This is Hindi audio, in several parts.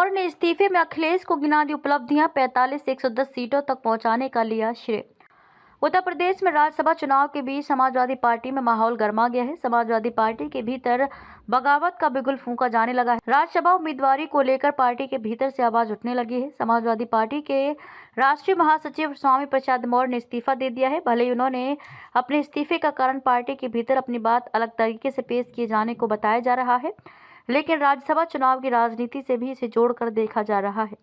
मौर्य ने इस्तीफे में अखिलेश को गिना दी उपलब्धियां, 45 से 110 सीटों तक पहुंचाने का लिया श्रेय। उत्तर प्रदेश में राज्यसभा चुनाव के बीच समाजवादी पार्टी में माहौल गर्मा गया है। समाजवादी पार्टी के भीतर बगावत का बिगुल फूंका जाने लगा है। राज्यसभा उम्मीदवारी को लेकर पार्टी के भीतर से आवाज उठने लगी है। समाजवादी पार्टी के राष्ट्रीय महासचिव स्वामी प्रसाद मौर्य ने इस्तीफा दे दिया है। भले ही उन्होंने अपने इस्तीफे का कारण पार्टी के भीतर अपनी बात अलग तरीके से पेश किए जाने को बताया जा रहा है, लेकिन राज्यसभा चुनाव की राजनीति से भी इसे जोड़कर देखा जा रहा है।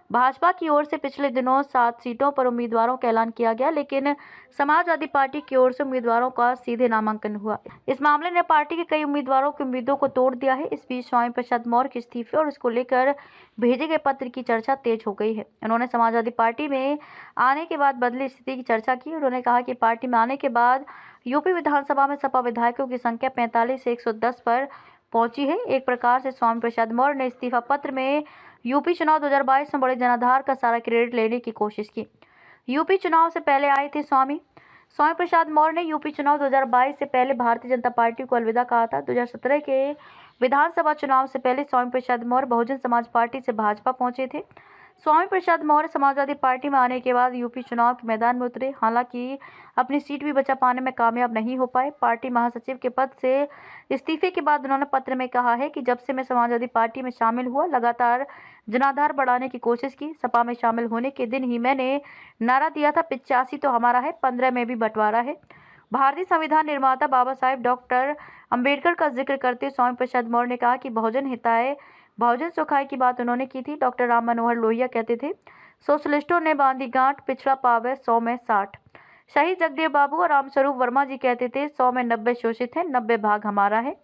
भाजपा की ओर से पिछले दिनों 7 सीटों पर उम्मीदवारों का ऐलान किया गया, लेकिन समाजवादी पार्टी की ओर से उम्मीदवारों का सीधे नामांकन हुआ। इस मामले ने पार्टी के कई उम्मीदवारों की उम्मीदों को तोड़ दिया है। इस बीच स्वामी प्रसाद मौर्य के इस्तीफे और इसको लेकर भेजे गए पत्र की चर्चा तेज हो गई है। उन्होंने समाजवादी पार्टी में आने के बाद बदली स्थिति की चर्चा की। उन्होंने कहा कि पार्टी में आने के बाद यूपी विधानसभा में सपा विधायकों की संख्या 45 से 110 पर पहुंची है। एक प्रकार से स्वामी प्रसाद मौर्य ने इस्तीफा पत्र में यूपी चुनाव 2022 में बड़े जनाधार का सारा क्रेडिट लेने की कोशिश की। यूपी चुनाव से पहले आए थे स्वामी प्रसाद मौर्य ने यूपी चुनाव 2022 से पहले भारतीय जनता पार्टी को अलविदा कहा था। 2017 के विधानसभा चुनाव से पहले स्वामी प्रसाद मौर्य बहुजन समाज पार्टी से भाजपा पहुंचे थे। स्वामी प्रसाद मौर्य समाजवादी पार्टी में आने के बाद यूपी चुनाव के मैदान में उतरे, हालांकि अपनी सीट भी बचा पाने में कामयाब नहीं हो पाए। पार्टी महासचिव के पद से इस्तीफे के बाद उन्होंने पत्र में कहा है कि जब से मैं समाजवादी पार्टी में शामिल हुआ, लगातार जनाधार बढ़ाने की कोशिश की। सपा में शामिल होने के दिन ही मैंने नारा दिया था, 85 तो हमारा है, 15 में भी बंटवारा है। भारतीय संविधान निर्माता बाबा साहेब डॉक्टर अंबेडकर का जिक्र करते स्वामी प्रसाद मौर्य ने कहा कि बहुजन हिताय बहुजन सुखाय की बात उन्होंने की थी। डॉक्टर राम मनोहर लोहिया कहते थे, सोशलिस्टों ने बांधी गांठ, पिछड़ा पावे 100 में 60। शहीद जगदेव बाबू और रामस्वरूप वर्मा जी कहते थे, 100 में 90 शोषित है, 90 भाग हमारा है।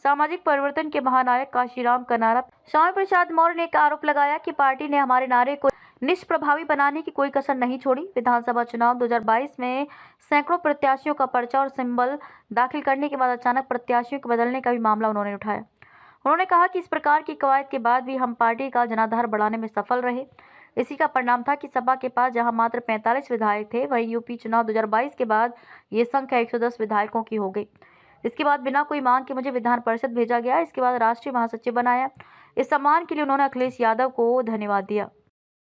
सामाजिक परिवर्तन के महानायक काशीराम का नारा। स्वामी प्रसाद मौर्य ने एक आरोप लगाया कि पार्टी ने हमारे नारे को निष्प्रभावी बनाने की कोई कसर नहीं छोड़ी। विधानसभा चुनाव 2022 में सैकड़ों प्रत्याशियों का पर्चा और सिंबल दाखिल करने के बाद अचानक प्रत्याशियों को बदलने का भी मामला उन्होंने उठाया। उन्होंने कहा कि इस प्रकार की कवायद के बाद भी हम पार्टी का जनाधार बढ़ाने में सफल रहे। इसी का परिणाम था कि सपा के पास जहां मात्र 45 विधायक थे, वहीं यूपी चुनाव 2022 के बाद ये संख्या 110 विधायकों की हो गई। इसके बाद बिना कोई मांग के मुझे विधान परिषद भेजा गया। इसके बाद राष्ट्रीय महासचिव बनाया। इस सम्मान के लिए उन्होंने अखिलेश यादव को धन्यवाद दिया।